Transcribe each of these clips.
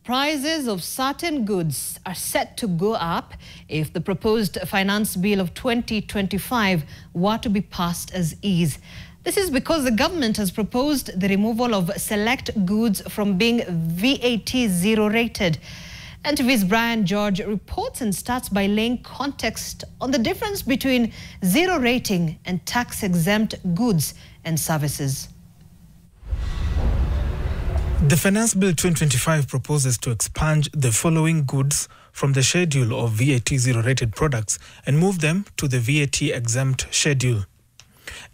Prices of certain goods are set to go up if the proposed finance bill of 2025 were to be passed as is. This is because the government has proposed the removal of select goods from being VAT zero rated. NTV's Brian George reports and starts by laying context on the difference between zero rating and tax-exempt goods and services. The Finance Bill 2025 proposes to expunge the following goods from the schedule of VAT zero-rated products and move them to the VAT-exempt schedule.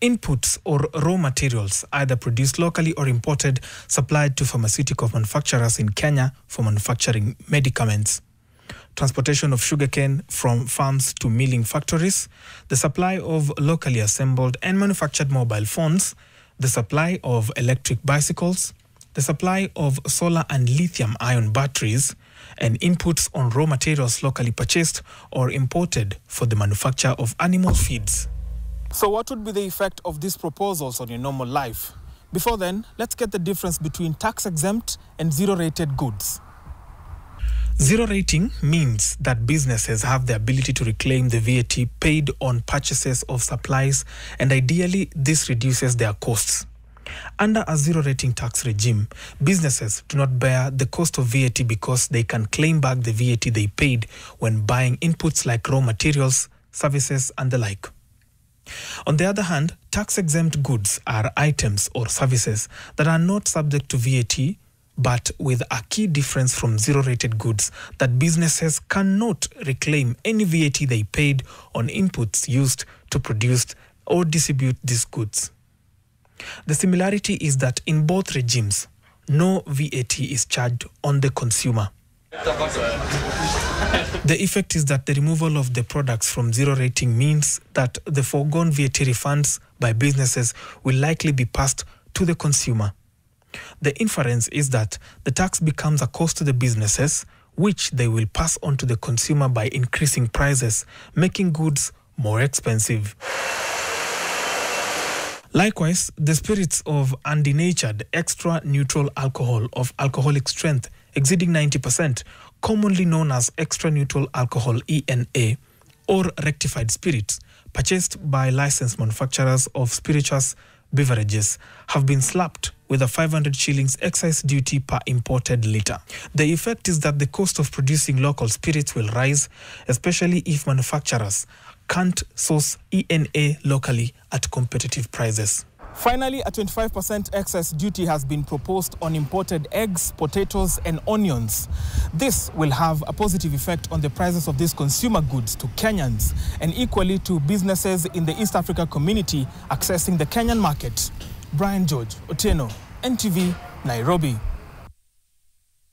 Inputs or raw materials, either produced locally or imported, supplied to pharmaceutical manufacturers in Kenya for manufacturing medicaments. Transportation of sugarcane from farms to milling factories, the supply of locally assembled and manufactured mobile phones, the supply of electric bicycles, the supply of solar and lithium-ion batteries, and inputs on raw materials locally purchased or imported for the manufacture of animal feeds. So what would be the effect of these proposals on your normal life? Before then, let's get the difference between tax-exempt and zero-rated goods. Zero rating means that businesses have the ability to reclaim the VAT paid on purchases of supplies, and ideally this reduces their costs. Under a zero-rating tax regime, businesses do not bear the cost of VAT because they can claim back the VAT they paid when buying inputs like raw materials, services, and the like. On the other hand, tax-exempt goods are items or services that are not subject to VAT, but with a key difference from zero-rated goods that businesses cannot reclaim any VAT they paid on inputs used to produce or distribute these goods. The similarity is that in both regimes, no VAT is charged on the consumer. The effect is that the removal of the products from zero rating means that the foregone VAT refunds by businesses will likely be passed to the consumer. The inference is that the tax becomes a cost to the businesses, which they will pass on to the consumer by increasing prices, making goods more expensive. Likewise, the spirits of undenatured extra neutral alcohol of alcoholic strength exceeding 90%, commonly known as extra neutral alcohol ENA, or rectified spirits, purchased by licensed manufacturers of spirituous beverages, have been slapped with a 500 shillings excise duty per imported litre. The effect is that the cost of producing local spirits will rise, especially if manufacturers can't source ENA locally at competitive prices. Finally, a 25% excess duty has been proposed on imported eggs, potatoes, and onions. This will have a positive effect on the prices of these consumer goods to Kenyans and equally to businesses in the East Africa community accessing the Kenyan market. Brian George, Otieno, NTV, Nairobi.